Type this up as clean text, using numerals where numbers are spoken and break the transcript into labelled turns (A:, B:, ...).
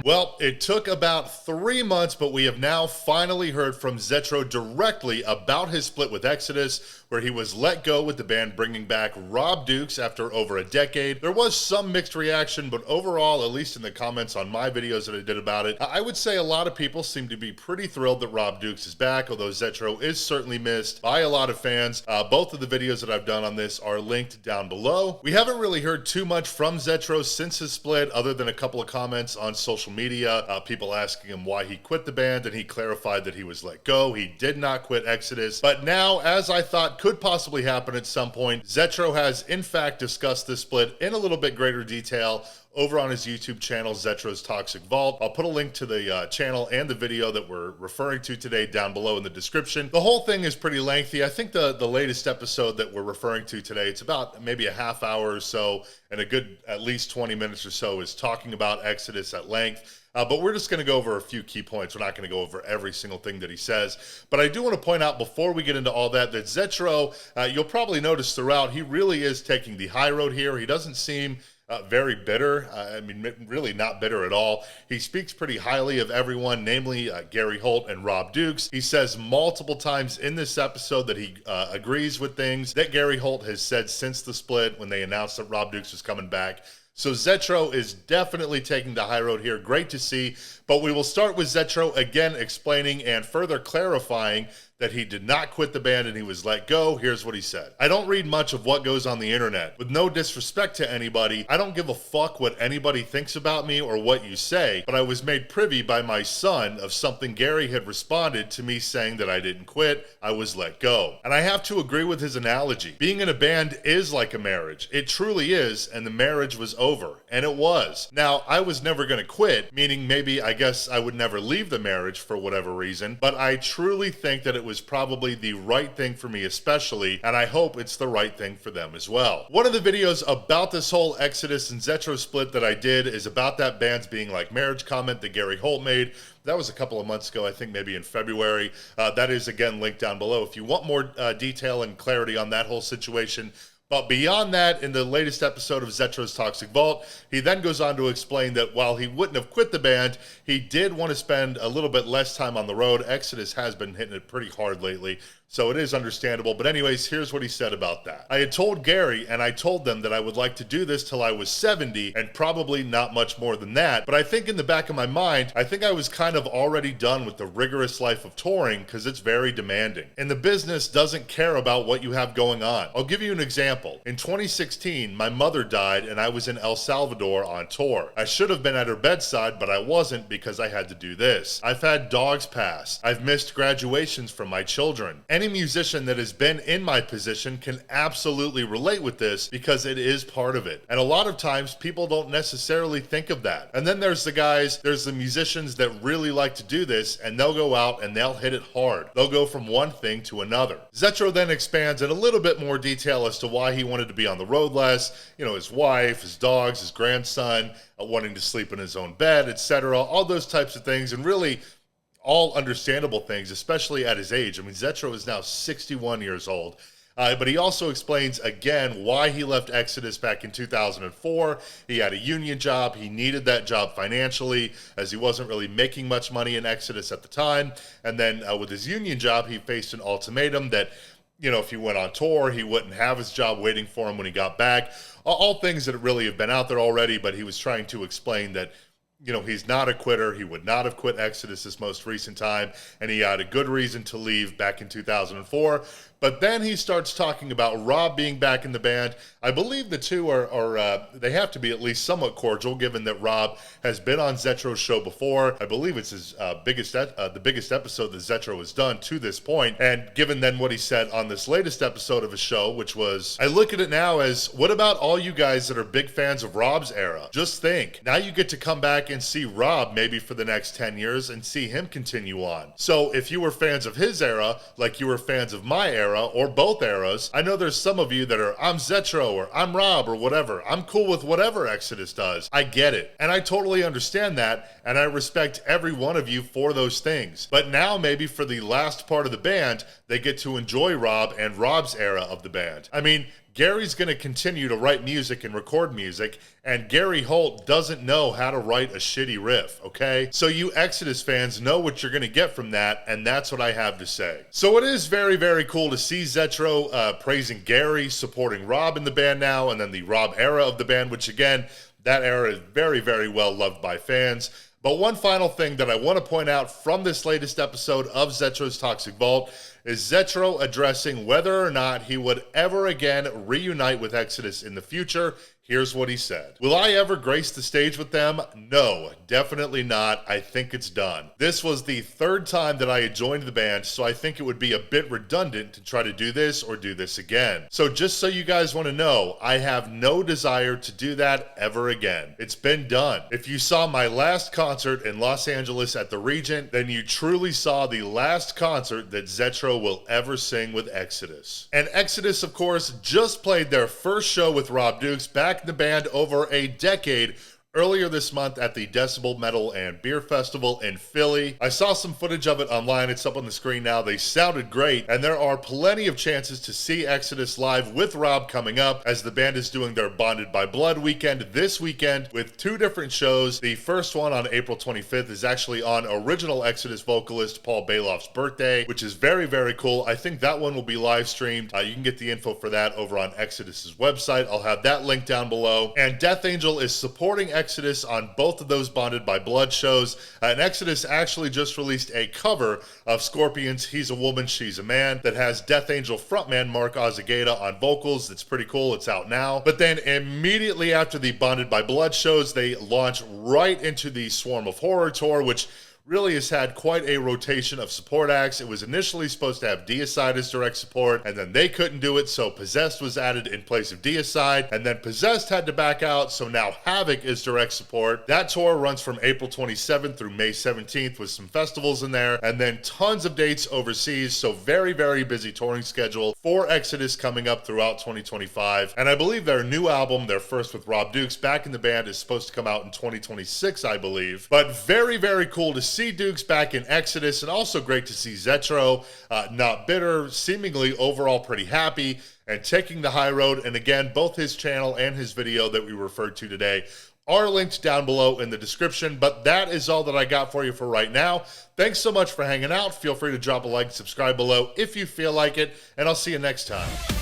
A: Well, it took about 3 months, but we have now finally heard from Zetro directly about his split with Exodus, where he was let go with the band bringing back Rob Dukes after over a decade. There was some mixed reaction, but overall, at least in the comments on my videos that I did about it, I would say a lot of people seem to be pretty thrilled that Rob Dukes is back, although Zetro is certainly missed by a lot of fans. Both of the videos that I've done on this are linked down below. We haven't really heard too much from Zetro since his split, other than a couple of comments on social media, people asking him why he quit the band, and he clarified that he was let go. He did not quit Exodus. But now, as I thought could possibly happen at some point, Zetro has in fact discussed this split in a little bit greater detail over on his YouTube channel, Zetro's Toxic Vault. I'll put a link to the channel and the video that we're referring to today down below in the description. The whole thing is pretty lengthy. I think the latest episode that we're referring to today, it's about maybe a half hour or so, and a good at least 20 minutes or so is talking about Exodus at length. But we're just going to go over a few key points. We're not going to go over every single thing that he says. But I do want to point out before we get into all that, that Zetro, you'll probably notice throughout, he really is taking the high road here. He doesn't seem very bitter. I mean, really not bitter at all. He speaks pretty highly of everyone, namely Gary Holt and Rob Dukes. He says multiple times in this episode that he agrees with things that Gary Holt has said since the split when they announced that Rob Dukes was coming back. So Zetro is definitely taking the high road here. Great to see. But we will start with Zetro again explaining and further clarifying that he did not quit the band and he was let go. Here's what he said. I don't read much of what goes on the internet. With no disrespect to anybody, I don't give a fuck what anybody thinks about me or what you say, but I was made privy by my son of something Gary had responded to me saying that I didn't quit, I was let go. And I have to agree with his analogy. Being in a band is like a marriage. It truly is, and the marriage was over, and it was. Now, I was never gonna quit, meaning maybe I guess I would never leave the marriage for whatever reason, but I truly think that it was probably the right thing for me especially, and I hope it's the right thing for them as well. One of the videos about this whole Exodus and Zetro split that I did is about that band's being like marriage comment that Gary Holt made. That was a couple of months ago, I think maybe in February. That is again linked down below if you want more detail and clarity on that whole situation. But beyond that, in the latest episode of Zetro's Toxic Vault, he then goes on to explain that while he wouldn't have quit the band, he did want to spend a little bit less time on the road. Exodus has been hitting it pretty hard lately, so it is understandable. But anyways, here's what he said about that. I had told Gary and I told them that I would like to do this till I was 70 and probably not much more than that. But I think in the back of my mind, I think I was kind of already done with the rigorous life of touring because it's very demanding. And the business doesn't care about what you have going on. I'll give you an example. In 2016, my mother died and I was in El Salvador on tour. I should have been at her bedside, but I wasn't because I had to do this. I've had dogs pass. I've missed graduations from my children. Any musician that has been in my position can absolutely relate with this because it is part of it. And a lot of times people don't necessarily think of that. And then there's the musicians that really like to do this and they'll go out and they'll hit it hard. They'll go from one thing to another. Zetro then expands in a little bit more detail as to why he wanted to be on the road less. You know, his wife, his dogs, his grandson, wanting to sleep in his own bed, etc. All those types of things, and really all understandable things, especially at his age. I mean, Zetro is now 61 years old. But he also explains again why he left Exodus back in 2004. He had a union job. He needed that job financially as he wasn't really making much money in Exodus at the time. And then with his union job, he faced an ultimatum that, you know, if he went on tour, he wouldn't have his job waiting for him when he got back. All things that really have been out there already, but he was trying to explain that, you know, he's not a quitter. He would not have quit Exodus this most recent time, and he had a good reason to leave back in 2004. But then he starts talking about Rob being back in the band. I believe the two they have to be at least somewhat cordial, given that Rob has been on Zetro's show before. I believe it's his the biggest episode that Zetro has done to this point. And given then what he said on this latest episode of his show, which was, I look at it now as, what about all you guys that are big fans of Rob's era? Just think, now you get to come back and see Rob maybe for the next 10 years and see him continue on. So if you were fans of his era, like you were fans of my era, or both eras, I know there's some of you that are, I'm Zetro or I'm Rob or whatever. I'm cool with whatever Exodus does. I get it. And I totally understand that. And I respect every one of you for those things. But now maybe for the last part of the band, they get to enjoy Rob and Rob's era of the band. I mean, Gary's going to continue to write music and record music, and Gary Holt doesn't know how to write a shitty riff, okay? So you Exodus fans know what you're going to get from that, and that's what I have to say. So it is very, very cool to see Zetro praising Gary, supporting Rob in the band now, and then the Rob era of the band, which again, that era is very, very well loved by fans. But one final thing that I want to point out from this latest episode of Zetro's Toxic Vault is Zetro addressing whether or not he would ever again reunite with Exodus in the future. Here's what he said. Will I ever grace the stage with them? No, definitely not. I think it's done. This was the third time that I had joined the band, so I think it would be a bit redundant to try to do this or do this again. So just so you guys want to know, I have no desire to do that ever again. It's been done. If you saw my last concert in Los Angeles at the Regent, then you truly saw the last concert that Zetro will ever sing with Exodus. And Exodus, of course, just played their first show with Rob Dukes back in the band over a decade earlier this month at the Decibel Metal and Beer Festival in Philly. I saw some footage of it online. It's up on the screen now. They sounded great, and there are plenty of chances to see Exodus live with Rob coming up, as the band is doing their Bonded by Blood weekend this weekend with 2 different shows. The first one on April 25th is actually on original Exodus vocalist Paul Bailoff's birthday, which is very, very cool. I think that one will be live streamed. You can get the info for that over on Exodus's website. I'll have that link down below. And Death Angel is supporting Exodus on both of those Bonded by Blood shows. And Exodus actually just released a cover of Scorpions' He's a Woman, She's a Man that has Death Angel frontman Mark Ozagata on vocals. It's pretty cool. It's out now. But then immediately after the Bonded by Blood shows, they launch right into the Swarm of Horror tour, which really has had quite a rotation of support acts. It was initially supposed to have Deicide as direct support, and then they couldn't do it, so Possessed was added in place of Deicide, and then Possessed had to back out, so now Havoc is direct support. That tour runs from April 27th through May 17th with some festivals in there, and then tons of dates overseas, so very, very busy touring schedule for Exodus coming up throughout 2025. And I believe their new album, their first with Rob Dukes back in the band, is supposed to come out in 2026, I believe. But very, very cool to see Dukes back in Exodus, and also great to see Zetro not bitter, seemingly overall pretty happy and taking the high road. And again, both his channel and his video that we referred to today are linked down below in the description. But that is all that I got for you for right now. Thanks so much for hanging out. Feel free to drop a like, subscribe below if you feel like it, and I'll see you next time.